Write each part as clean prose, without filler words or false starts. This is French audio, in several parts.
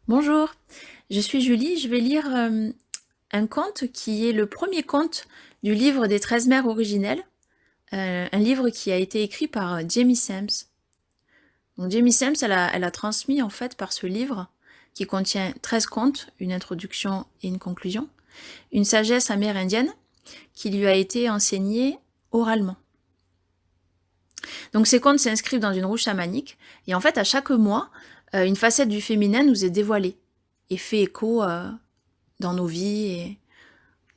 Bonjour, je suis Julie, je vais lire un conte qui est le premier conte du livre des 13 mères originelles, un livre qui a été écrit par Jamie Sams. Donc Jamie Sams, elle a transmis en fait par ce livre, qui contient 13 contes, une introduction et une conclusion, une sagesse amérindienne qui lui a été enseignée oralement. Donc ces contes s'inscrivent dans une roue chamanique, et en fait à chaque mois, une facette du féminin nous est dévoilée et fait écho dans nos vies et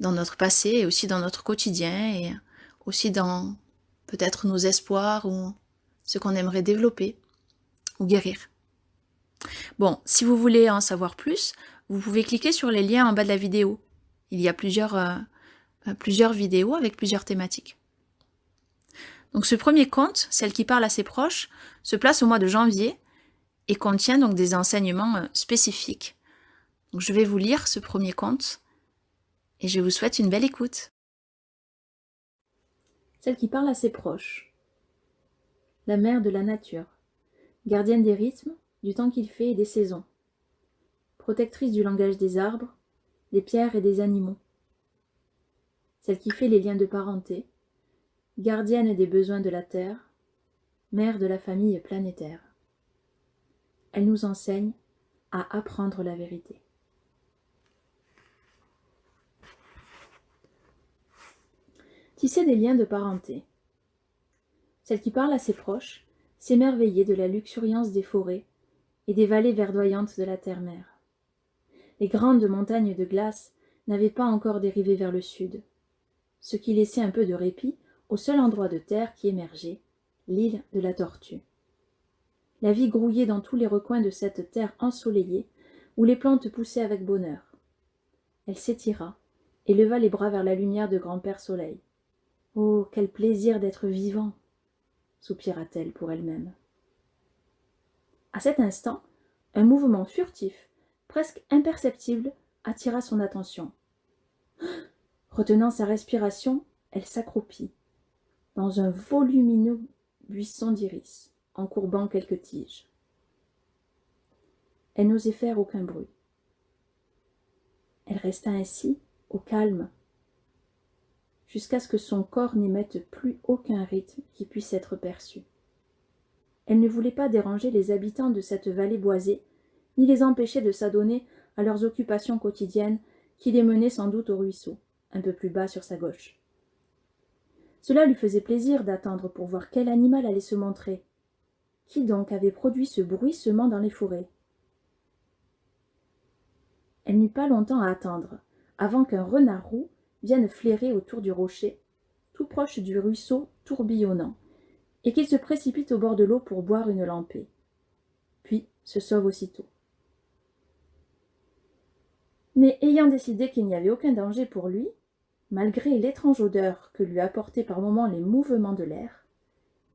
dans notre passé et aussi dans notre quotidien et aussi dans peut-être nos espoirs ou ce qu'on aimerait développer ou guérir. Bon, si vous voulez en savoir plus, vous pouvez cliquer sur les liens en bas de la vidéo. Il y a plusieurs vidéos avec plusieurs thématiques. Donc ce premier conte, celle qui parle à ses proches, se place au mois de janvier et contient donc des enseignements spécifiques. Donc je vais vous lire ce premier conte et je vous souhaite une belle écoute. Celle qui parle à ses proches. La mère de la nature, gardienne des rythmes, du temps qu'il fait et des saisons. Protectrice du langage des arbres, des pierres et des animaux. Celle qui fait les liens de parenté, gardienne des besoins de la terre, mère de la famille planétaire. Elle nous enseigne à apprendre la vérité. Tisser des liens de parenté. Celle qui parle à ses proches, s'émerveiller de la luxuriance des forêts et des vallées verdoyantes de la terre-mère. Les grandes montagnes de glace n'avaient pas encore dérivé vers le sud, ce qui laissait un peu de répit au seul endroit de terre qui émergeait, l'île de la Tortue. La vie grouillait dans tous les recoins de cette terre ensoleillée où les plantes poussaient avec bonheur. Elle s'étira et leva les bras vers la lumière de grand-père Soleil. « Oh, quel plaisir d'être vivant !» soupira-t-elle pour elle-même. À cet instant, un mouvement furtif, presque imperceptible, attira son attention. Retenant sa respiration, elle s'accroupit dans un volumineux buisson d'iris, en courbant quelques tiges. Elle n'osait faire aucun bruit. Elle resta ainsi, au calme, jusqu'à ce que son corps n'émette plus aucun rythme qui puisse être perçu. Elle ne voulait pas déranger les habitants de cette vallée boisée, ni les empêcher de s'adonner à leurs occupations quotidiennes qui les menaient sans doute au ruisseau, un peu plus bas sur sa gauche. Cela lui faisait plaisir d'attendre pour voir quel animal allait se montrer. Qui donc avait produit ce bruissement dans les forêts? Elle n'eut pas longtemps à attendre, avant qu'un renard roux vienne flairer autour du rocher, tout proche du ruisseau tourbillonnant, et qu'il se précipite au bord de l'eau pour boire une lampée. Puis se sauve aussitôt. Mais ayant décidé qu'il n'y avait aucun danger pour lui, malgré l'étrange odeur que lui apportaient par moments les mouvements de l'air,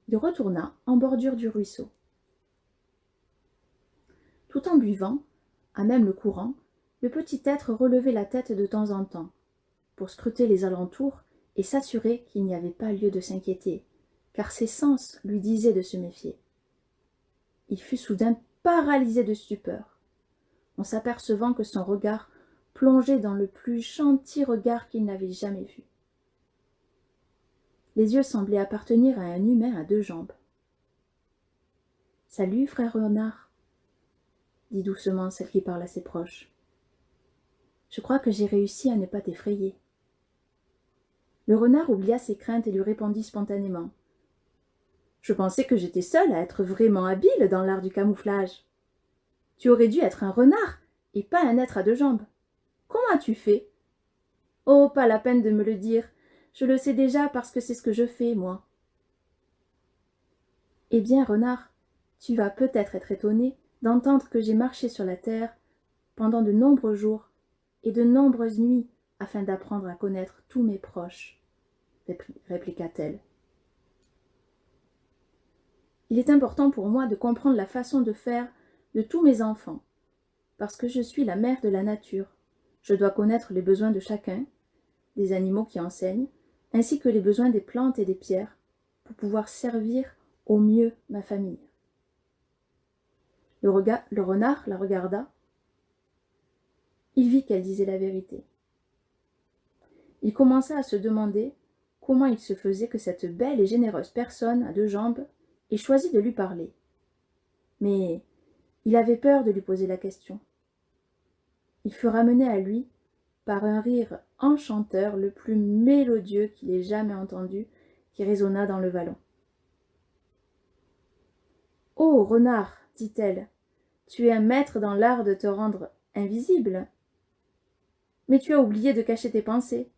il retourna en bordure du ruisseau. Tout en buvant, à même le courant, le petit être relevait la tête de temps en temps, pour scruter les alentours et s'assurer qu'il n'y avait pas lieu de s'inquiéter, car ses sens lui disaient de se méfier. Il fut soudain paralysé de stupeur, en s'apercevant que son regard plongeait dans le plus gentil regard qu'il n'avait jamais vu. Les yeux semblaient appartenir à un humain à deux jambes. « Salut, frère renard !» dit doucement celle qui parle à ses proches. « Je crois que j'ai réussi à ne pas t'effrayer. » Le renard oublia ses craintes et lui répondit spontanément. « Je pensais que j'étais seule à être vraiment habile dans l'art du camouflage. Tu aurais dû être un renard et pas un être à deux jambes. Comment as-tu fait ? » ?»« Oh, pas la peine de me le dire. Je le sais déjà parce que c'est ce que je fais, moi. » »« Eh bien, renard, tu vas peut-être être étonné d'entendre que j'ai marché sur la terre pendant de nombreux jours et de nombreuses nuits afin d'apprendre à connaître tous mes proches, répliqua-t-elle. Il est important pour moi de comprendre la façon de faire de tous mes enfants, parce que je suis la mère de la nature. Je dois connaître les besoins de chacun, des animaux qui enseignent, ainsi que les besoins des plantes et des pierres, pour pouvoir servir au mieux ma famille. Le renard la regarda, il vit qu'elle disait la vérité. Il commença à se demander comment il se faisait que cette belle et généreuse personne à 2 jambes ait choisi de lui parler. Mais il avait peur de lui poser la question. Il fut ramené à lui par un rire enchanteur, le plus mélodieux qu'il ait jamais entendu, qui résonna dans le vallon. « Oh, renard, dit-elle, tu es un maître dans l'art de te rendre invisible. Mais tu as oublié de cacher tes pensées.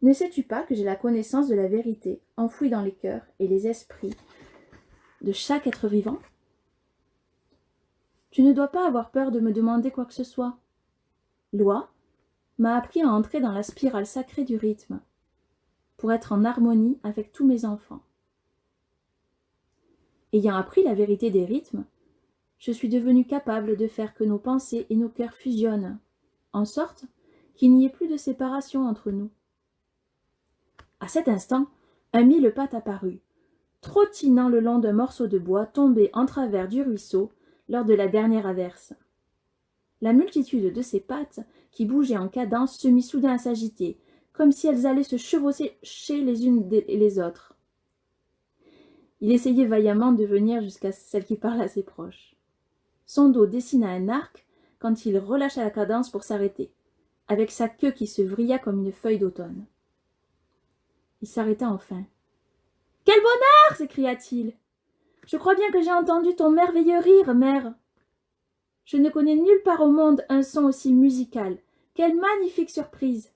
Ne sais-tu pas que j'ai la connaissance de la vérité enfouie dans les cœurs et les esprits de chaque être vivant? Tu ne dois pas avoir peur de me demander quoi que ce soit. Loi m'a appris à entrer dans la spirale sacrée du rythme, pour être en harmonie avec tous mes enfants. Ayant appris la vérité des rythmes, je suis devenue capable de faire que nos pensées et nos cœurs fusionnent, en sorte qu'il n'y ait plus de séparation entre nous. À cet instant, un mille-pattes apparut, trottinant le long d'un morceau de bois tombé en travers du ruisseau lors de la dernière averse. La multitude de ses pattes, qui bougeaient en cadence, se mit soudain à s'agiter, comme si elles allaient se chevaucher les unes et les autres. Il essayait vaillamment de venir jusqu'à celle qui parle à ses proches. Son dos dessina un arc quand il relâcha la cadence pour s'arrêter, avec sa queue qui se vrilla comme une feuille d'automne. Il s'arrêta enfin. « Quel bonheur !» s'écria-t-il. « Je crois bien que j'ai entendu ton merveilleux rire, mère. Je ne connais nulle part au monde un son aussi musical. Quelle magnifique surprise !»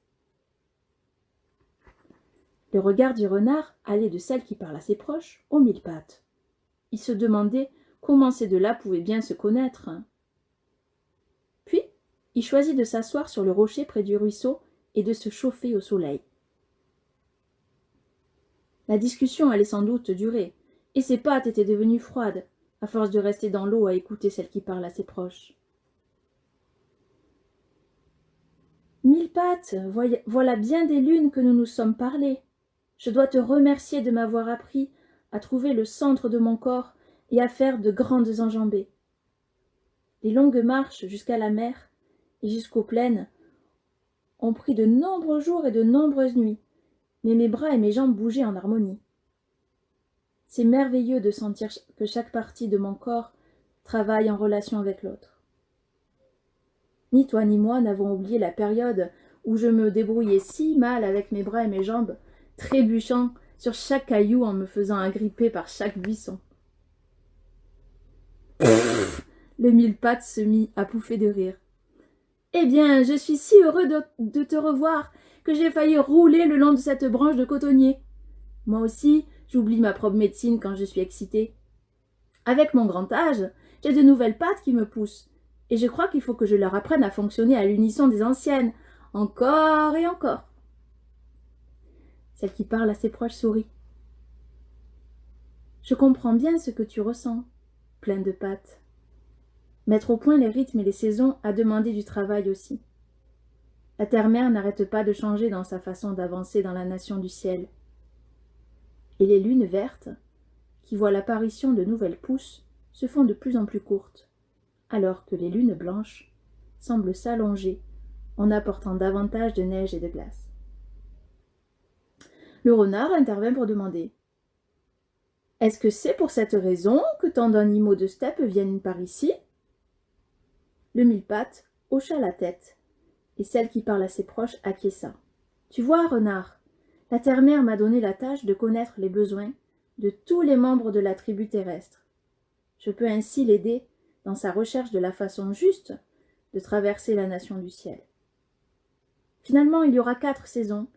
Le regard du renard allait de celle qui parle à ses proches aux mille-pattes. Il se demandait comment ces deux-là pouvaient bien se connaître. Puis, il choisit de s'asseoir sur le rocher près du ruisseau et de se chauffer au soleil. La discussion allait sans doute durer, et ses pattes étaient devenues froides, à force de rester dans l'eau à écouter celle qui parle à ses proches. « Mille-pattes, voilà bien des lunes que nous nous sommes parlé. Je dois te remercier de m'avoir appris à trouver le centre de mon corps et à faire de grandes enjambées. Les longues marches jusqu'à la mer et jusqu'aux plaines ont pris de nombreux jours et de nombreuses nuits, mais mes bras et mes jambes bougeaient en harmonie. C'est merveilleux de sentir que chaque partie de mon corps travaille en relation avec l'autre. Ni toi ni moi n'avons oublié la période où je me débrouillais si mal avec mes bras et mes jambes, trébuchant sur chaque caillou en me faisant agripper par chaque buisson. Le mille-pattes se mit à pouffer de rire. « Eh bien, je suis si heureux de te revoir que j'ai failli rouler le long de cette branche de cotonnier. Moi aussi, j'oublie ma propre médecine quand je suis excitée. Avec mon grand âge, j'ai de nouvelles pattes qui me poussent, et je crois qu'il faut que je leur apprenne à fonctionner à l'unisson des anciennes, encore et encore. » Celle qui parle à ses proches sourit. « Je comprends bien ce que tu ressens, pleine de pattes. Mettre au point les rythmes et les saisons a demandé du travail aussi. La terre-mère n'arrête pas de changer dans sa façon d'avancer dans la nation du ciel. Et les lunes vertes, qui voient l'apparition de nouvelles pousses, se font de plus en plus courtes, alors que les lunes blanches semblent s'allonger en apportant davantage de neige et de glace. Le renard intervint pour demander « Est-ce que c'est pour cette raison que tant d'animaux de steppe viennent par ici ?» Le mille-pattes hocha la tête, et celle qui parle à ses proches acquiesça. « Tu vois, renard, la terre-mère m'a donné la tâche de connaître les besoins de tous les membres de la tribu terrestre. Je peux ainsi l'aider dans sa recherche de la façon juste de traverser la nation du ciel. Finalement, il y aura 4 saisons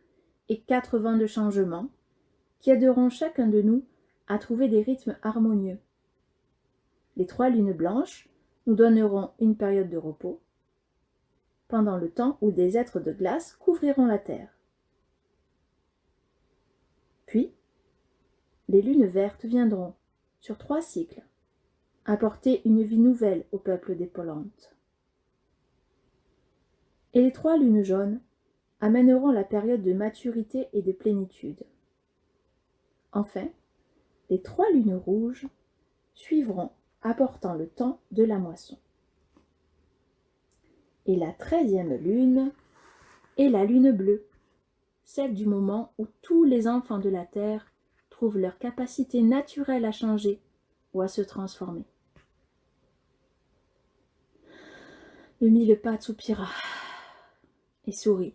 et 4 vents de changement qui aideront chacun de nous à trouver des rythmes harmonieux. Les 3 lunes blanches nous donneront une période de repos, pendant le temps où des êtres de glace couvriront la terre. Puis, les lunes vertes viendront, sur 3 cycles, apporter une vie nouvelle au peuple des Pôlantes. Et les 3 lunes jaunes amèneront la période de maturité et de plénitude. Enfin, les 3 lunes rouges suivront, apportant le temps de la moisson. Et la 13e lune est la lune bleue, celle du moment où tous les enfants de la terre trouvent leur capacité naturelle à changer ou à se transformer. Le mille-pattes soupira et sourit.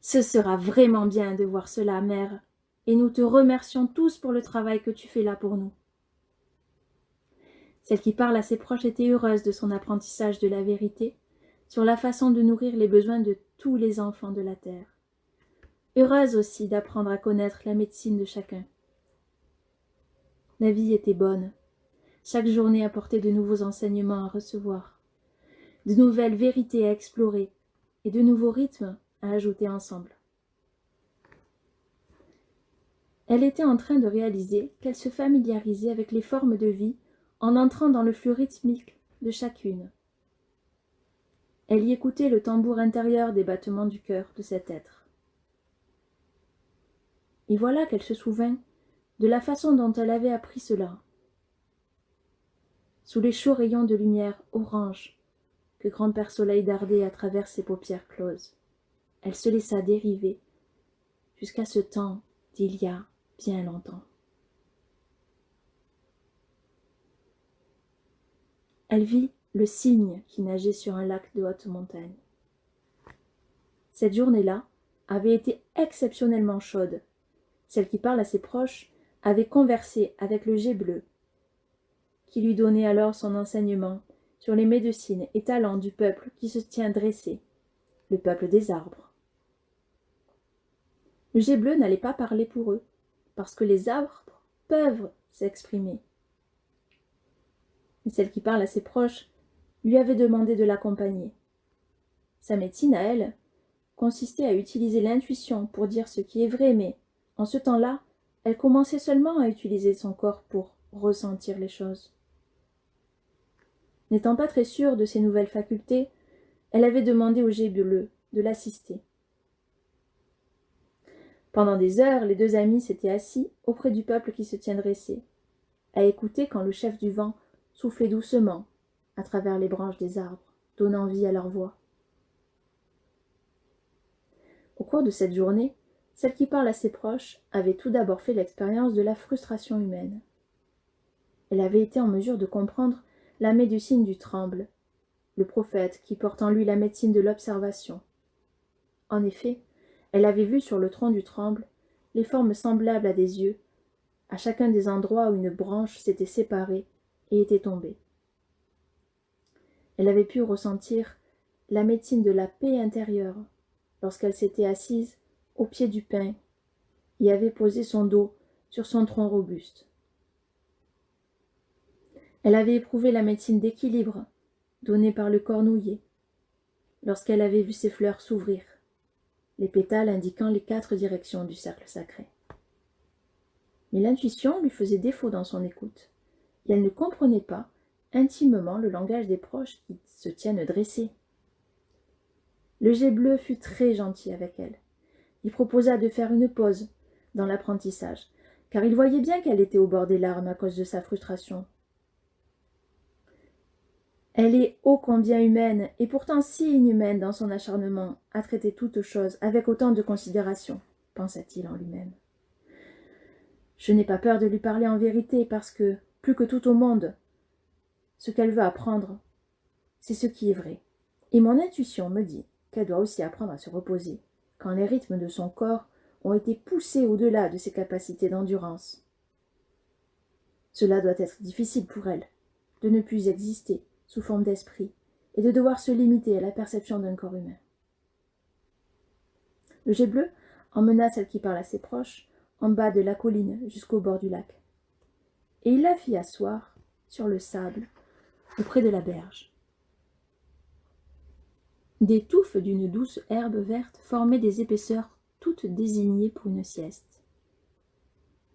Ce sera vraiment bien de voir cela, mère, et nous te remercions tous pour le travail que tu fais là pour nous. Celle qui parle à ses proches était heureuse de son apprentissage de la vérité sur la façon de nourrir les besoins de tous les enfants de la terre. Heureuse aussi d'apprendre à connaître la médecine de chacun. La vie était bonne. Chaque journée apportait de nouveaux enseignements à recevoir, de nouvelles vérités à explorer et de nouveaux rythmes à ajouter ensemble. Elle était en train de réaliser qu'elle se familiarisait avec les formes de vie en entrant dans le flux rythmique de chacune. Elle y écoutait le tambour intérieur des battements du cœur de cet être. Et voilà qu'elle se souvint de la façon dont elle avait appris cela. Sous les chauds rayons de lumière orange que grand-père Soleil dardait à travers ses paupières closes, elle se laissa dériver jusqu'à ce temps d'il y a bien longtemps. Elle vit le cygne qui nageait sur un lac de haute montagne. Cette journée-là avait été exceptionnellement chaude. Celle qui parle à ses proches avait conversé avec le jet bleu, qui lui donnait alors son enseignement sur les médecines et talents du peuple qui se tient dressé, le peuple des arbres. Le jet bleu n'allait pas parler pour eux, parce que les arbres peuvent s'exprimer. Et celle qui parle à ses proches lui avait demandé de l'accompagner. Sa médecine à elle consistait à utiliser l'intuition pour dire ce qui est vrai, mais en ce temps-là, elle commençait seulement à utiliser son corps pour ressentir les choses. N'étant pas très sûre de ses nouvelles facultés, elle avait demandé au jet bleu de l'assister. Pendant des heures, les deux amis s'étaient assis auprès du peuple qui se tient dressé, à écouter quand le chef du vent soufflait doucement à travers les branches des arbres, donnant vie à leur voix. Au cours de cette journée, celle qui parle à ses proches avait tout d'abord fait l'expérience de la frustration humaine. Elle avait été en mesure de comprendre la médecine du tremble, le prophète qui porte en lui la médecine de l'observation. En effet, elle avait vu sur le tronc du tremble les formes semblables à des yeux, à chacun des endroits où une branche s'était séparée et était tombée. Elle avait pu ressentir la médecine de la paix intérieure lorsqu'elle s'était assise au pied du pin et avait posé son dos sur son tronc robuste. Elle avait éprouvé la médecine d'équilibre donnée par le cornouiller lorsqu'elle avait vu ses fleurs s'ouvrir, les pétales indiquant les 4 directions du cercle sacré. Mais l'intuition lui faisait défaut dans son écoute, et elle ne comprenait pas intimement le langage des proches qui se tiennent dressés. Le jet bleu fut très gentil avec elle. Il proposa de faire une pause dans l'apprentissage, car il voyait bien qu'elle était au bord des larmes à cause de sa frustration. Elle est ô combien humaine, et pourtant si inhumaine dans son acharnement à traiter toute chose avec autant de considération, pensa-t-il en lui-même. Je n'ai pas peur de lui parler en vérité, parce que, plus que tout au monde, ce qu'elle veut apprendre, c'est ce qui est vrai. Et mon intuition me dit qu'elle doit aussi apprendre à se reposer, quand les rythmes de son corps ont été poussés au-delà de ses capacités d'endurance. Cela doit être difficile pour elle, de ne plus exister sous forme d'esprit, et de devoir se limiter à la perception d'un corps humain. Le jet bleu emmena celle qui parle à ses proches en bas de la colline jusqu'au bord du lac, et il la fit asseoir sur le sable auprès de la berge. Des touffes d'une douce herbe verte formaient des épaisseurs toutes désignées pour une sieste.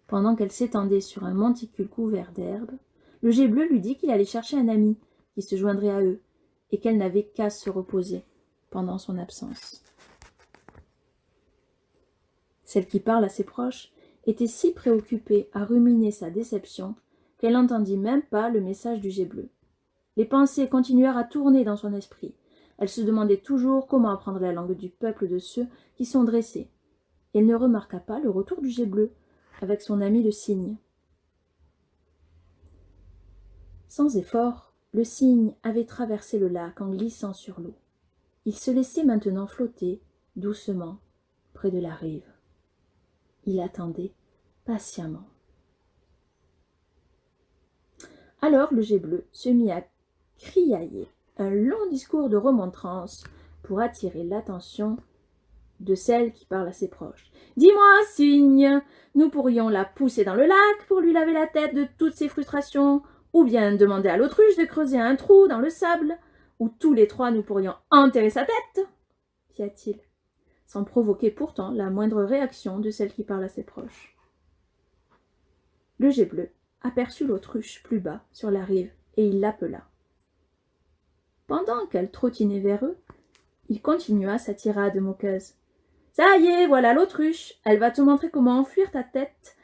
Pendant qu'elle s'étendait sur un monticule couvert d'herbe, le jet bleu lui dit qu'il allait chercher un ami qui se joindrait à eux, et qu'elle n'avait qu'à se reposer pendant son absence. Celle qui parle à ses proches était si préoccupée à ruminer sa déception qu'elle n'entendit même pas le message du jet bleu. Les pensées continuèrent à tourner dans son esprit, Elle se demandait toujours comment apprendre la langue du peuple de ceux qui sont dressés. Et elle ne remarqua pas le retour du jet bleu avec son ami le cygne. Sans effort, le cygne avait traversé le lac en glissant sur l'eau. Il se laissait maintenant flotter, doucement, près de la rive. Il attendait patiemment. Alors le jet bleu se mit à criailler un long discours de remontrance pour attirer l'attention de celle qui parle à ses proches. « Dis-moi, cygne, nous pourrions la pousser dans le lac pour lui laver la tête de toutes ses frustrations, ou bien demander à l'autruche de creuser un trou dans le sable, où tous les trois nous pourrions enterrer sa tête ?» fia-t-il, sans provoquer pourtant la moindre réaction de celle qui parle à ses proches. Le jet bleu aperçut l'autruche plus bas sur la rive et il l'appela. Pendant qu'elle trottinait vers eux, il continua sa tirade moqueuse. « Ça y est, voilà l'autruche, elle va te montrer comment enfuir ta tête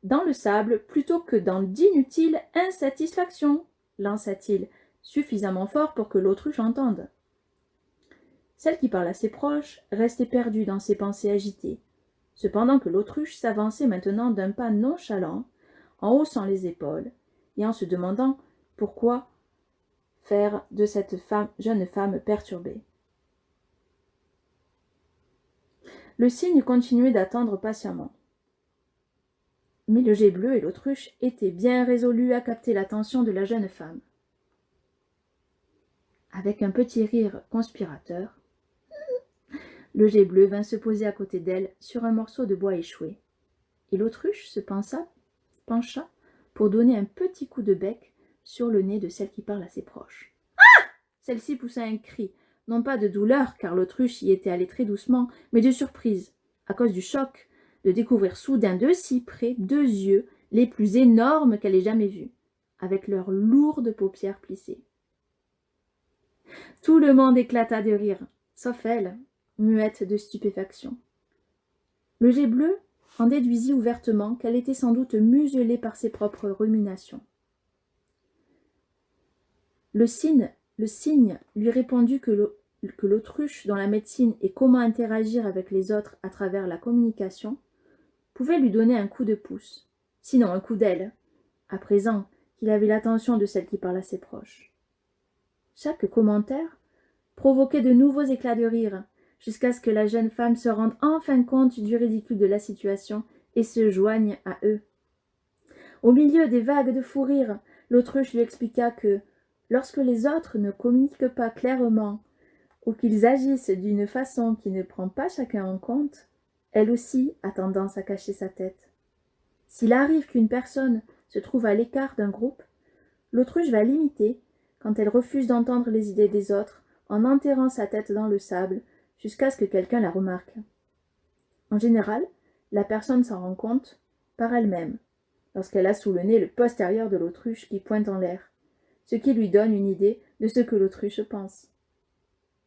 dans le sable plutôt que dans d'inutiles insatisfactions, lança-t-il, suffisamment fort pour que l'autruche entende. Celle qui parle à ses proches restait perdue dans ses pensées agitées, cependant que l'autruche s'avançait maintenant d'un pas nonchalant, en haussant les épaules, et en se demandant pourquoi faire de cette jeune femme perturbée. Le cygne continuait d'attendre patiemment. Mais le jet bleu et l'autruche étaient bien résolus à capter l'attention de la jeune femme. Avec un petit rire conspirateur, le jet bleu vint se poser à côté d'elle sur un morceau de bois échoué, et l'autruche se pencha pour donner un petit coup de bec sur le nez de celle qui parle à ses proches. Ah ! Celle-ci poussa un cri, non pas de douleur, car l'autruche y était allée très doucement, mais de surprise, à cause du choc de découvrir soudain de si près 2 yeux les plus énormes qu'elle ait jamais vus, avec leurs lourdes paupières plissées. Tout le monde éclata de rire, sauf elle, muette de stupéfaction. Le jet bleu en déduisit ouvertement qu'elle était sans doute muselée par ses propres ruminations. Le cygne lui répondit que l'autruche, dont la médecine et comment interagir avec les autres à travers la communication, pouvait lui donner un coup de pouce, sinon un coup d'aile, à présent qu'il avait l'attention de celle qui parle à ses proches. Chaque commentaire provoquait de nouveaux éclats de rire, jusqu'à ce que la jeune femme se rende enfin compte du ridicule de la situation et se joigne à eux. Au milieu des vagues de fou rire, l'autruche lui expliqua que, lorsque les autres ne communiquent pas clairement ou qu'ils agissent d'une façon qui ne prend pas chacun en compte, elle aussi a tendance à cacher sa tête. S'il arrive qu'une personne se trouve à l'écart d'un groupe, l'autruche va l'imiter quand elle refuse d'entendre les idées des autres en enterrant sa tête dans le sable jusqu'à ce que quelqu'un la remarque. En général, la personne s'en rend compte par elle-même, lorsqu'elle a sous le nez le postérieur de l'autruche qui pointe en l'air, ce qui lui donne une idée de ce que l'autruche pense.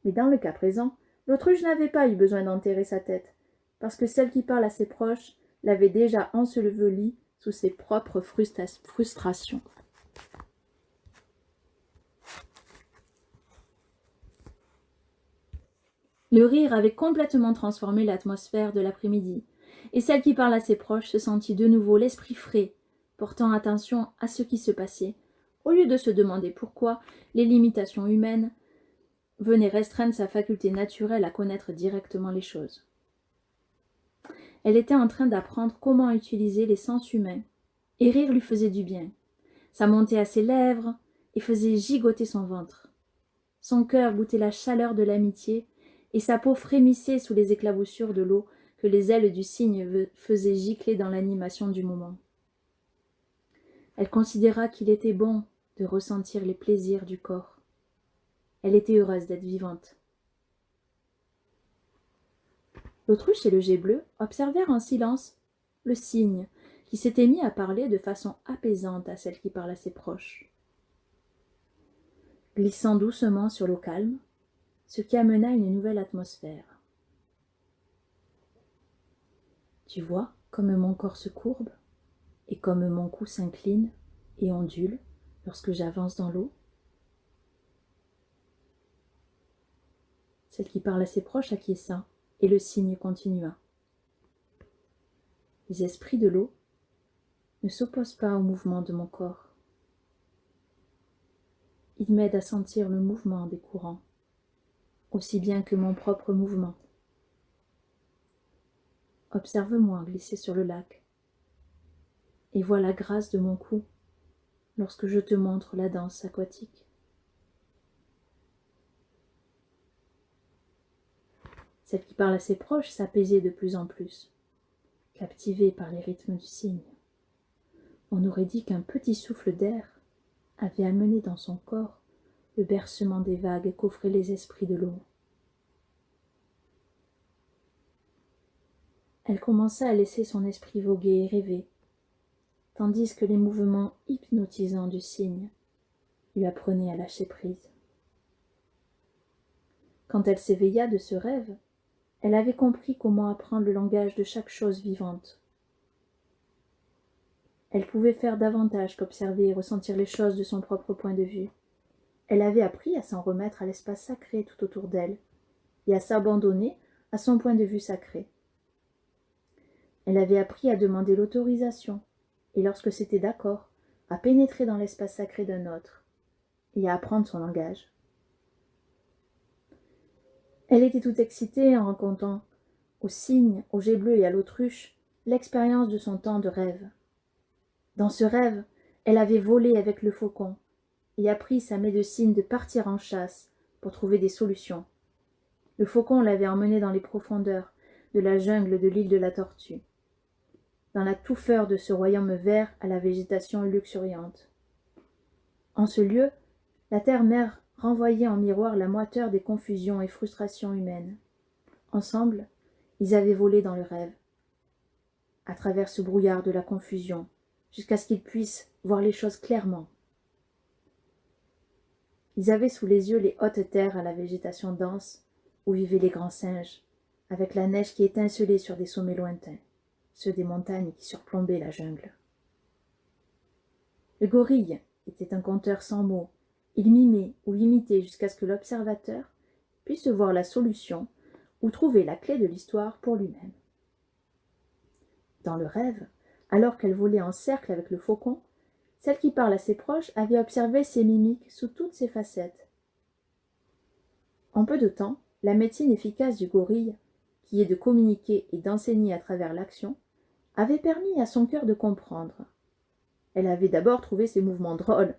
Mais dans le cas présent, l'autruche n'avait pas eu besoin d'enterrer sa tête, parce que celle qui parle à ses proches l'avait déjà ensevelie sous ses propres frustrations. Le rire avait complètement transformé l'atmosphère de l'après-midi, et celle qui parle à ses proches se sentit de nouveau l'esprit frais, portant attention à ce qui se passait, au lieu de se demander pourquoi les limitations humaines venaient restreindre sa faculté naturelle à connaître directement les choses. Elle était en train d'apprendre comment utiliser les sens humains, et rire lui faisait du bien. Ça montait à ses lèvres et faisait gigoter son ventre. Son cœur goûtait la chaleur de l'amitié, et sa peau frémissait sous les éclaboussures de l'eau que les ailes du cygne faisaient gicler dans l'animation du moment. Elle considéra qu'il était bon de ressentir les plaisirs du corps. Elle était heureuse d'être vivante. L'autruche et le jet bleu observèrent en silence le cygne, qui s'était mis à parler de façon apaisante à celle qui parle à ses proches, glissant doucement sur l'eau calme, ce qui amena une nouvelle atmosphère. Tu vois comme mon corps se courbe, et comme mon cou s'incline et ondule lorsque j'avance dans l'eau. Celle qui parle à ses proches acquiesça, et le cygne continua. Les esprits de l'eau ne s'opposent pas au mouvement de mon corps. Ils m'aident à sentir le mouvement des courants, aussi bien que mon propre mouvement. Observe-moi glisser sur le lac, et vois la grâce de mon cou lorsque je te montre la danse aquatique. Celle qui parle à ses proches s'apaisait de plus en plus, captivée par les rythmes du cygne. On aurait dit qu'un petit souffle d'air avait amené dans son corps le bercement des vagues qu'offraient les esprits de l'eau. Elle commença à laisser son esprit voguer et rêver, tandis que les mouvements hypnotisants du cygne lui apprenaient à lâcher prise. Quand elle s'éveilla de ce rêve, elle avait compris comment apprendre le langage de chaque chose vivante. Elle pouvait faire davantage qu'observer et ressentir les choses de son propre point de vue. Elle avait appris à s'en remettre à l'espace sacré tout autour d'elle et à s'abandonner à son point de vue sacré. Elle avait appris à demander l'autorisation et, lorsque c'était d'accord, à pénétrer dans l'espace sacré d'un autre et à apprendre son langage. Elle était toute excitée en racontant au cygne, au jet bleu et à l'autruche l'expérience de son temps de rêve. Dans ce rêve, elle avait volé avec le faucon et appris sa médecine de partir en chasse pour trouver des solutions. Le faucon l'avait emmenée dans les profondeurs de la jungle de l'île de la Tortue, dans la touffeur de ce royaume vert à la végétation luxuriante. En ce lieu, la terre-mère renvoyait en miroir la moiteur des confusions et frustrations humaines. Ensemble, ils avaient volé dans le rêve, à travers ce brouillard de la confusion, jusqu'à ce qu'ils puissent voir les choses clairement. Ils avaient sous les yeux les hautes terres à la végétation dense, où vivaient les grands singes, avec la neige qui étincelait sur des sommets lointains, ceux des montagnes qui surplombaient la jungle. Le gorille était un conteur sans mots. Il mimait ou imitait jusqu'à ce que l'observateur puisse voir la solution ou trouver la clé de l'histoire pour lui-même. Dans le rêve, alors qu'elle volait en cercle avec le faucon, celle qui parle à ses proches avait observé ses mimiques sous toutes ses facettes. En peu de temps, la médecine efficace du gorille, qui est de communiquer et d'enseigner à travers l'action, avait permis à son cœur de comprendre. Elle avait d'abord trouvé ses mouvements drôles,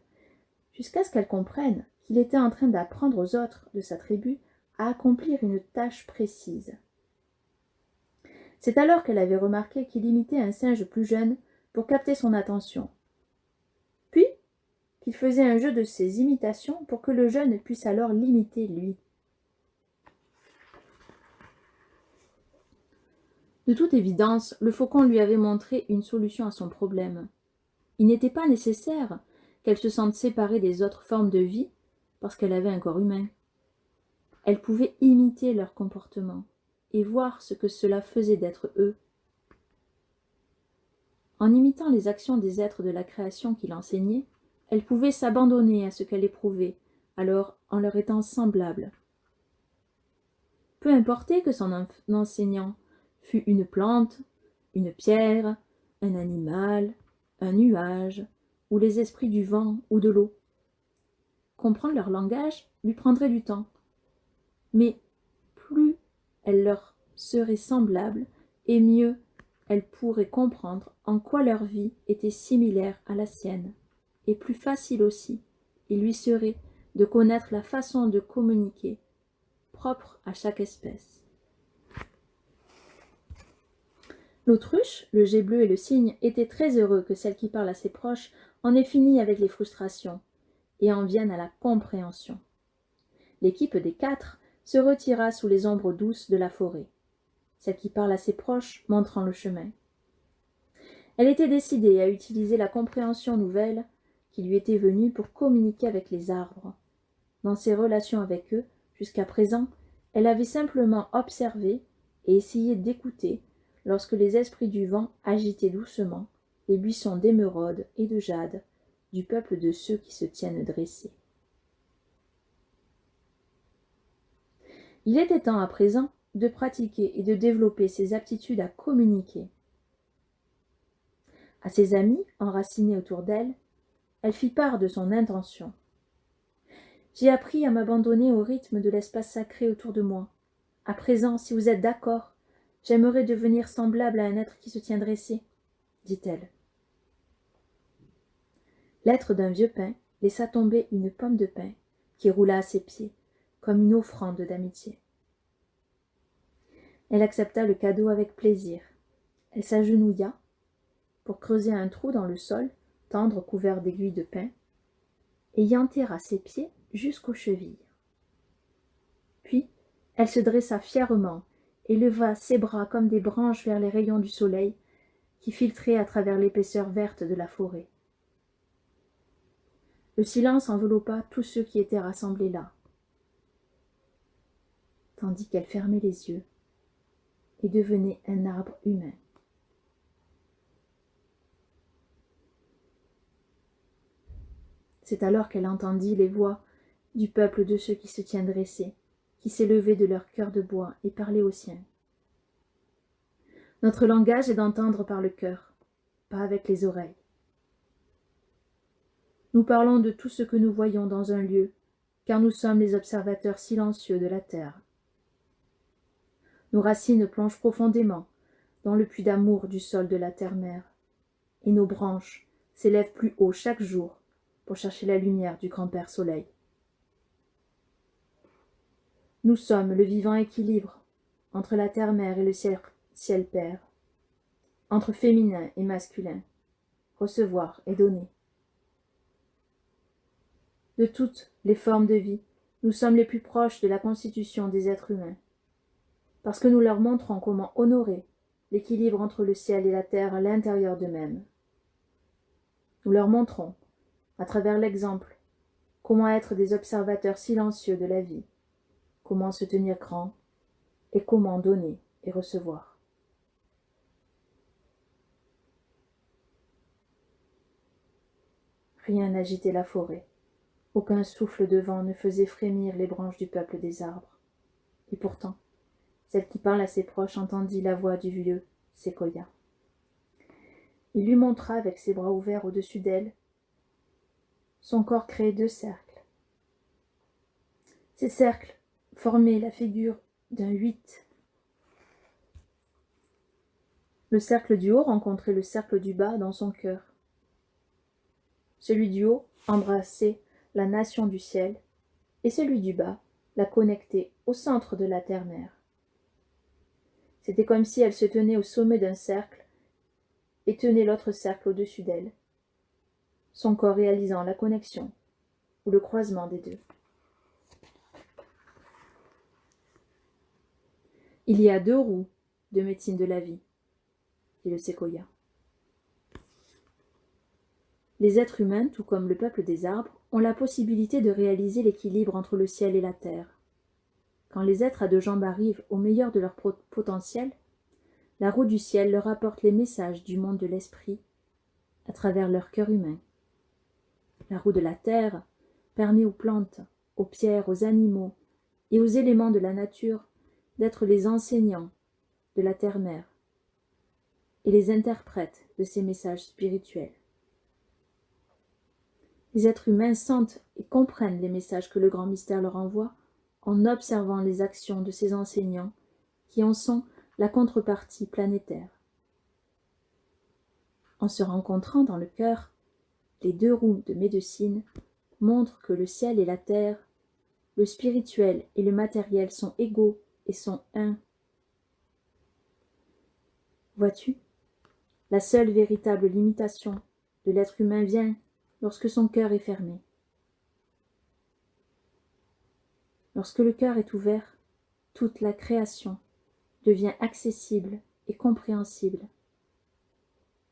jusqu'à ce qu'elle comprenne qu'il était en train d'apprendre aux autres de sa tribu à accomplir une tâche précise. C'est alors qu'elle avait remarqué qu'il imitait un singe plus jeune pour capter son attention, puis qu'il faisait un jeu de ses imitations pour que le jeune puisse alors l'imiter lui. De toute évidence, le faucon lui avait montré une solution à son problème. Il n'était pas nécessaire qu'elle se sente séparée des autres formes de vie parce qu'elle avait un corps humain. Elle pouvait imiter leur comportement et voir ce que cela faisait d'être eux. En imitant les actions des êtres de la création qu'il enseignait, elle pouvait s'abandonner à ce qu'elle éprouvait, alors en leur étant semblable. Peu importait que son enseignant fût une plante, une pierre, un animal, un nuage, ou les esprits du vent ou de l'eau. Comprendre leur langage lui prendrait du temps, mais plus elle leur serait semblable, et mieux elle pourrait comprendre en quoi leur vie était similaire à la sienne, et plus facile aussi il lui serait de connaître la façon de communiquer propre à chaque espèce. L'autruche, le jet bleu et le cygne étaient très heureux que celle qui parle à ses proches en ait fini avec les frustrations et en vienne à la compréhension. L'équipe des 4 se retira sous les ombres douces de la forêt, celle qui parle à ses proches montrant le chemin. Elle était décidée à utiliser la compréhension nouvelle qui lui était venue pour communiquer avec les arbres. Dans ses relations avec eux, jusqu'à présent, elle avait simplement observé et essayé d'écouter lorsque les esprits du vent agitaient doucement les buissons d'émeraude et de jade du peuple de ceux qui se tiennent dressés. Il était temps à présent de pratiquer et de développer ses aptitudes à communiquer. À ses amis, enracinés autour d'elle, elle fit part de son intention. « J'ai appris à m'abandonner au rythme de l'espace sacré autour de moi. À présent, si vous êtes d'accord, j'aimerais devenir semblable à un être qui se tient dressé, dit-elle. L'être d'un vieux pin laissa tomber une pomme de pin qui roula à ses pieds, comme une offrande d'amitié. Elle accepta le cadeau avec plaisir. Elle s'agenouilla pour creuser un trou dans le sol, tendre couvert d'aiguilles de pin, et y enterra ses pieds jusqu'aux chevilles. Puis, elle se dressa fièrement et leva ses bras comme des branches vers les rayons du soleil qui filtraient à travers l'épaisseur verte de la forêt. Le silence enveloppa tous ceux qui étaient rassemblés là, tandis qu'elle fermait les yeux et devenait un arbre humain. C'est alors qu'elle entendit les voix du peuple de ceux qui se tiennent dressés, qui s'élevaient de leur cœur de bois et parlaient au sien. Notre langage est d'entendre par le cœur, pas avec les oreilles. Nous parlons de tout ce que nous voyons dans un lieu, car nous sommes les observateurs silencieux de la terre. Nos racines plongent profondément dans le puits d'amour du sol de la terre-mère, et nos branches s'élèvent plus haut chaque jour pour chercher la lumière du grand-père soleil. Nous sommes le vivant équilibre entre la terre-mère et le ciel-père, entre féminin et masculin, recevoir et donner. De toutes les formes de vie, nous sommes les plus proches de la constitution des êtres humains, parce que nous leur montrons comment honorer l'équilibre entre le ciel et la terre à l'intérieur d'eux-mêmes. Nous leur montrons, à travers l'exemple, comment être des observateurs silencieux de la vie, comment se tenir grand et comment donner et recevoir. Rien n'agitait la forêt. Aucun souffle de vent ne faisait frémir les branches du peuple des arbres. Et pourtant, celle qui parle à ses proches entendit la voix du vieux séquoia. Il lui montra avec ses bras ouverts au-dessus d'elle. Son corps créait 2 cercles. Ces cercles formaient la figure d'un 8. Le cercle du haut rencontrait le cercle du bas dans son cœur. Celui du haut embrassait la nation du ciel, et celui du bas la connectait au centre de la terre-mère. C'était comme si elle se tenait au sommet d'un cercle et tenait l'autre cercle au-dessus d'elle, son corps réalisant la connexion ou le croisement des deux. Il y a 2 roues de médecine de la vie, dit le séquoia. Les êtres humains, tout comme le peuple des arbres, ont la possibilité de réaliser l'équilibre entre le ciel et la terre. Quand les êtres à 2 jambes arrivent au meilleur de leur potentiel, la roue du ciel leur apporte les messages du monde de l'esprit à travers leur cœur humain. La roue de la terre permet aux plantes, aux pierres, aux animaux et aux éléments de la nature d'être les enseignants de la terre-mère et les interprètes de ces messages spirituels. Les êtres humains sentent et comprennent les messages que le grand mystère leur envoie en observant les actions de ces enseignants qui en sont la contrepartie planétaire. En se rencontrant dans le cœur, les 2 roues de médecine montrent que le ciel et la terre, le spirituel et le matériel sont égaux et sont un. Vois-tu, la seule véritable limitation de l'être humain vient lorsque son cœur est fermé. Lorsque le cœur est ouvert, toute la création devient accessible et compréhensible.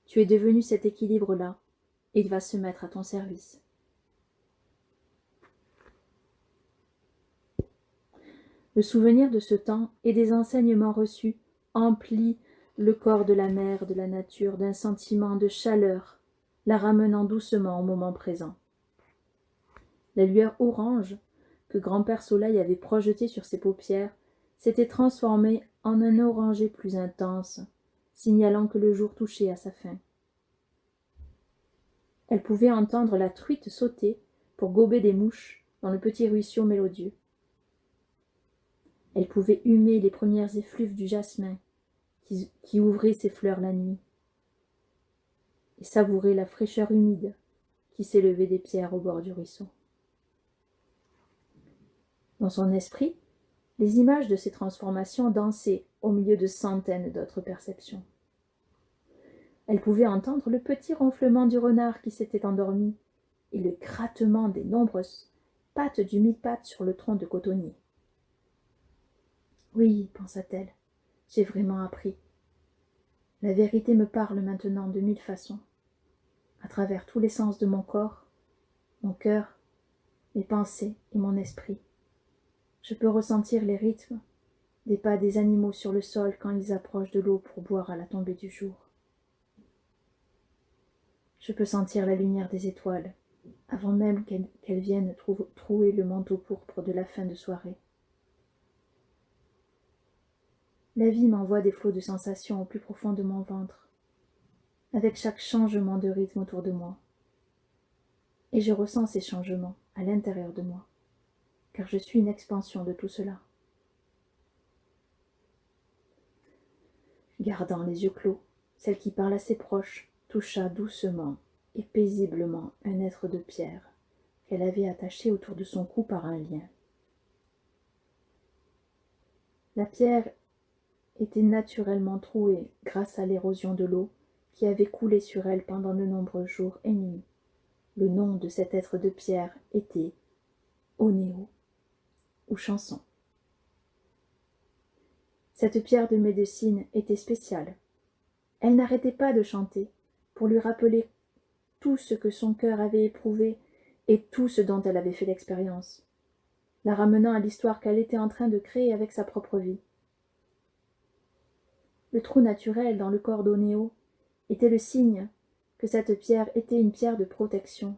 Tu es devenu cet équilibre-là, et il va se mettre à ton service. Le souvenir de ce temps et des enseignements reçus emplit le corps de la mère de la nature d'un sentiment de chaleur, la ramenant doucement au moment présent. La lueur orange que grand-père Soleil avait projeté sur ses paupières s'était transformé en un orangé plus intense, signalant que le jour touchait à sa fin. Elle pouvait entendre la truite sauter pour gober des mouches dans le petit ruisseau mélodieux. Elle pouvait humer les premières effluves du jasmin qui ouvrait ses fleurs la nuit, et savourer la fraîcheur humide qui s'élevait des pierres au bord du ruisseau. Dans son esprit, les images de ces transformations dansaient au milieu de centaines d'autres perceptions. Elle pouvait entendre le petit ronflement du renard qui s'était endormi et le grattement des nombreuses pattes du mille-pattes sur le tronc de cotonnier. Oui, pensa-t-elle, j'ai vraiment appris. La vérité me parle maintenant de 1000 façons, à travers tous les sens de mon corps, mon cœur, mes pensées et mon esprit. Je peux ressentir les rythmes des pas des animaux sur le sol quand ils approchent de l'eau pour boire à la tombée du jour. Je peux sentir la lumière des étoiles, avant même qu'elles viennent trouer le manteau pourpre de la fin de soirée. La vie m'envoie des flots de sensations au plus profond de mon ventre, avec chaque changement de rythme autour de moi. Et je ressens ces changements à l'intérieur de moi, car je suis une expansion de tout cela. Gardant les yeux clos, celle qui parle à ses proches toucha doucement et paisiblement un être de pierre qu'elle avait attaché autour de son cou par un lien. La pierre était naturellement trouée grâce à l'érosion de l'eau qui avait coulé sur elle pendant de nombreux jours et nuits. Le nom de cet être de pierre était Onéo, ou chanson. Cette pierre de médecine était spéciale. Elle n'arrêtait pas de chanter pour lui rappeler tout ce que son cœur avait éprouvé et tout ce dont elle avait fait l'expérience, la ramenant à l'histoire qu'elle était en train de créer avec sa propre vie. Le trou naturel dans le corps d'Onéo était le signe que cette pierre était une pierre de protection.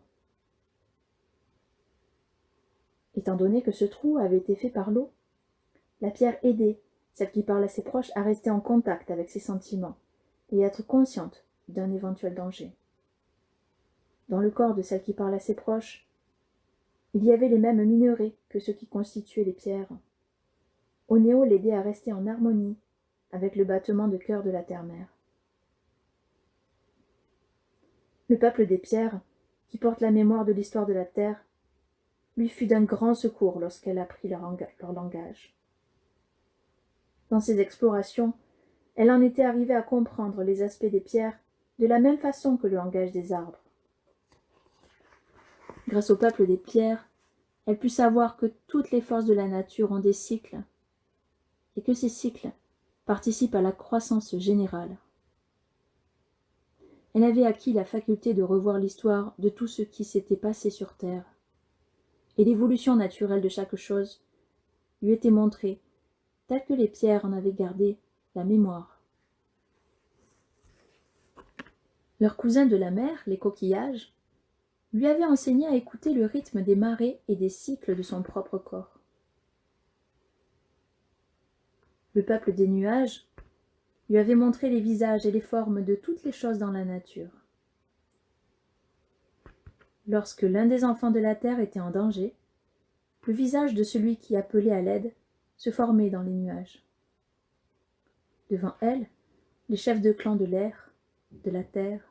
Étant donné que ce trou avait été fait par l'eau, la pierre aidait celle qui parle à ses proches à rester en contact avec ses sentiments et à être consciente d'un éventuel danger. Dans le corps de celle qui parle à ses proches, il y avait les mêmes minerais que ceux qui constituaient les pierres. Onéo l'aidait à rester en harmonie avec le battement de cœur de la terre-mère. Le peuple des pierres, qui porte la mémoire de l'histoire de la terre, lui fut d'un grand secours lorsqu'elle apprit leur langage. Dans ses explorations, elle en était arrivée à comprendre les aspects des pierres de la même façon que le langage des arbres. Grâce au peuple des pierres, elle put savoir que toutes les forces de la nature ont des cycles, et que ces cycles participent à la croissance générale. Elle avait acquis la faculté de revoir l'histoire de tout ce qui s'était passé sur Terre, et l'évolution naturelle de chaque chose lui était montrée, telle que les pierres en avaient gardé la mémoire. Leurs cousins de la mer, les coquillages, lui avaient enseigné à écouter le rythme des marées et des cycles de son propre corps. Le peuple des nuages lui avait montré les visages et les formes de toutes les choses dans la nature. Lorsque l'un des enfants de la terre était en danger, le visage de celui qui appelait à l'aide se formait dans les nuages. Devant elle, les chefs de clan de l'air, de la terre,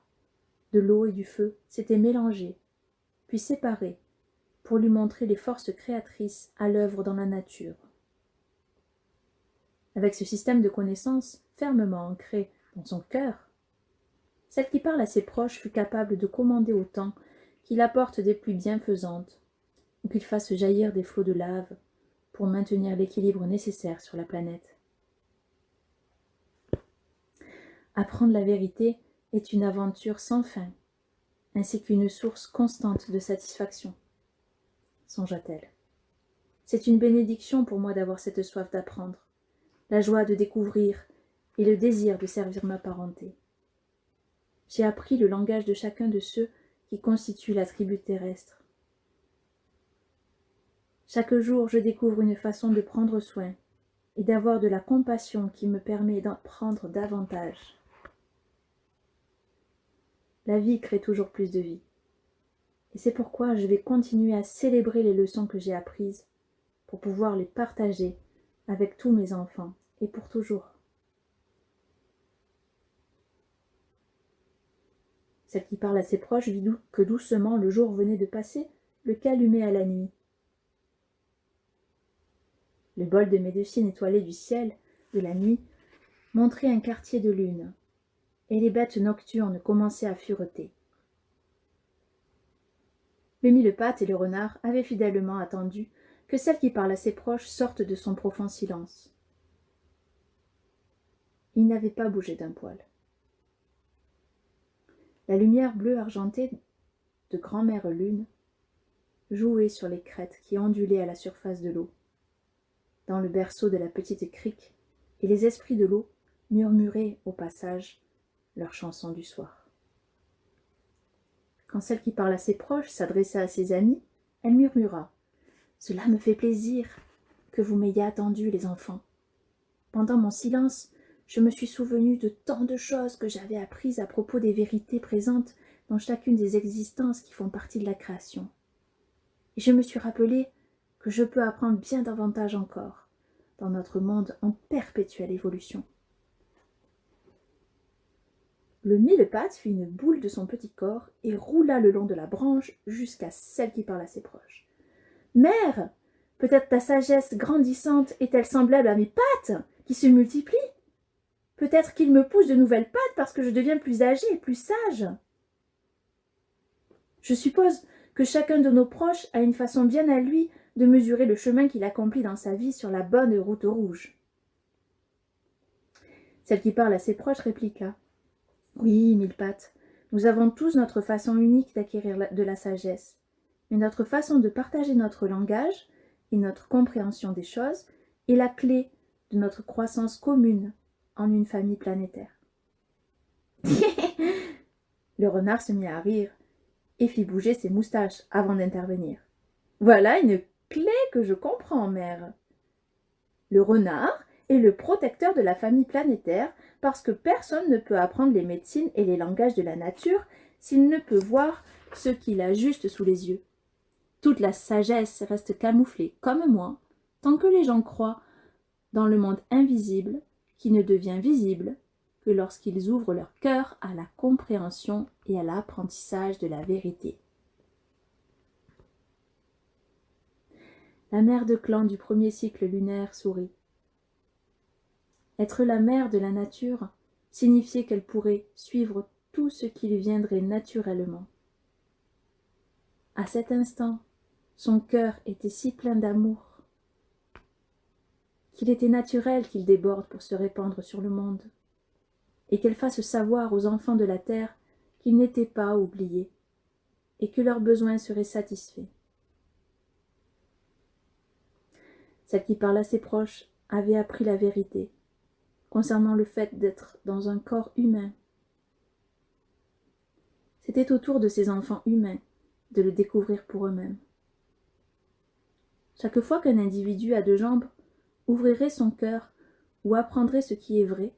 de l'eau et du feu s'étaient mélangés, puis séparés, pour lui montrer les forces créatrices à l'œuvre dans la nature. Avec ce système de connaissances fermement ancré dans son cœur, celle qui parle à ses proches fut capable de commander au temps qu'il apporte des pluies bienfaisantes ou qu'il fasse jaillir des flots de lave pour maintenir l'équilibre nécessaire sur la planète. Apprendre la vérité est une aventure sans fin, ainsi qu'une source constante de satisfaction, songea-t-elle. C'est une bénédiction pour moi d'avoir cette soif d'apprendre, la joie de découvrir et le désir de servir ma parenté. J'ai appris le langage de chacun de ceux qui constituent la tribu terrestre. Chaque jour, je découvre une façon de prendre soin et d'avoir de la compassion qui me permet d'en prendre davantage. La vie crée toujours plus de vie. Et c'est pourquoi je vais continuer à célébrer les leçons que j'ai apprises pour pouvoir les partager avec tous mes enfants et pour toujours. Celle qui parle à ses proches vit que doucement le jour venait de passer, le calumet à la nuit. Le bol de médecine étoilé du ciel, de la nuit, montrait un quartier de lune, et les bêtes nocturnes commençaient à fureter. Le mille-pattes et le renard avaient fidèlement attendu que celle qui parle à ses proches sorte de son profond silence. Il n'avait pas bougé d'un poil. La lumière bleue argentée de grand-mère lune jouait sur les crêtes qui ondulaient à la surface de l'eau, dans le berceau de la petite crique, et les esprits de l'eau murmuraient au passage leur chanson du soir. Quand celle qui parle à ses proches s'adressa à ses amis, elle murmura : « Cela me fait plaisir que vous m'ayez attendu, les enfants. Pendant mon silence, je me suis souvenu de tant de choses que j'avais apprises à propos des vérités présentes dans chacune des existences qui font partie de la création. Et je me suis rappelé que je peux apprendre bien davantage encore dans notre monde en perpétuelle évolution. » Le mille-pattes fit une boule de son petit corps et roula le long de la branche jusqu'à celle qui parle à ses proches. « Mère, peut-être ta sagesse grandissante est-elle semblable à mes pattes qui se multiplient ? Peut-être qu'il me pousse de nouvelles pattes parce que je deviens plus âgée et plus sage. Je suppose que chacun de nos proches a une façon bien à lui de mesurer le chemin qu'il accomplit dans sa vie sur la bonne route rouge. » Celle qui parle à ses proches répliqua : « Oui, mille-pattes, nous avons tous notre façon unique d'acquérir de la sagesse, mais notre façon de partager notre langage et notre compréhension des choses est la clé de notre croissance commune en une famille planétaire. » Le renard se mit à rire et fit bouger ses moustaches avant d'intervenir. « Voilà une clé que je comprends, mère. Le renard est le protecteur de la famille planétaire parce que personne ne peut apprendre les médecines et les langages de la nature s'il ne peut voir ce qu'il a juste sous les yeux. Toute la sagesse reste camouflée, comme moi, tant que les gens croient dans le monde invisible qui ne devient visible que lorsqu'ils ouvrent leur cœur à la compréhension et à l'apprentissage de la vérité. » La mère de clan du premier cycle lunaire sourit. Être la mère de la nature signifiait qu'elle pourrait suivre tout ce qui lui viendrait naturellement. À cet instant, son cœur était si plein d'amour qu'il était naturel qu'il déborde pour se répandre sur le monde, et qu'elle fasse savoir aux enfants de la terre qu'ils n'étaient pas oubliés, et que leurs besoins seraient satisfaits. Celle qui parle à ses proches avait appris la vérité concernant le fait d'être dans un corps humain. C'était au tour de ces enfants humains de le découvrir pour eux-mêmes. Chaque fois qu'un individu à deux jambes ouvrirait son cœur ou apprendrait ce qui est vrai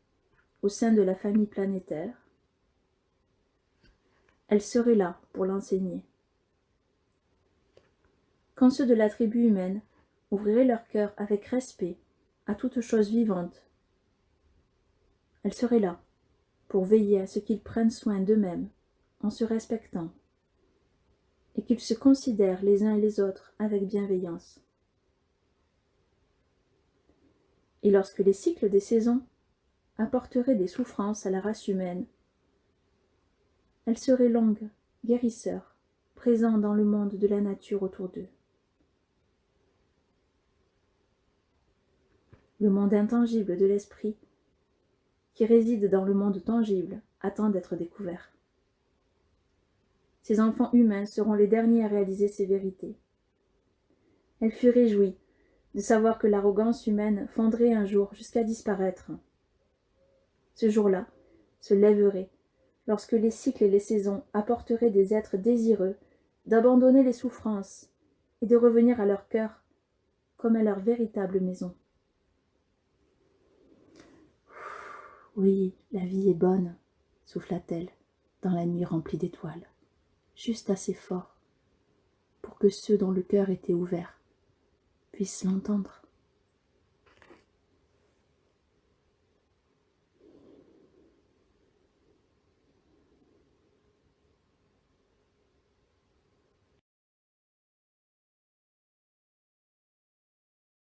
au sein de la famille planétaire, elle serait là pour l'enseigner. Quand ceux de la tribu humaine ouvriraient leur cœur avec respect à toute chose vivante, elle serait là pour veiller à ce qu'ils prennent soin d'eux-mêmes en se respectant et qu'ils se considèrent les uns et les autres avec bienveillance. Et lorsque les cycles des saisons apporteraient des souffrances à la race humaine, elle serait longue, guérisseur, présent dans le monde de la nature autour d'eux. Le monde intangible de l'esprit, qui réside dans le monde tangible, attend d'être découvert. Ces enfants humains seront les derniers à réaliser ces vérités. Elle fut réjouie de savoir que l'arrogance humaine fondrait un jour jusqu'à disparaître. Ce jour-là se lèverait lorsque les cycles et les saisons apporteraient des êtres désireux d'abandonner les souffrances et de revenir à leur cœur comme à leur véritable maison. Oui, la vie est bonne, souffla-t-elle, dans la nuit remplie d'étoiles, juste assez fort pour que ceux dont le cœur était ouvert puissent l'entendre.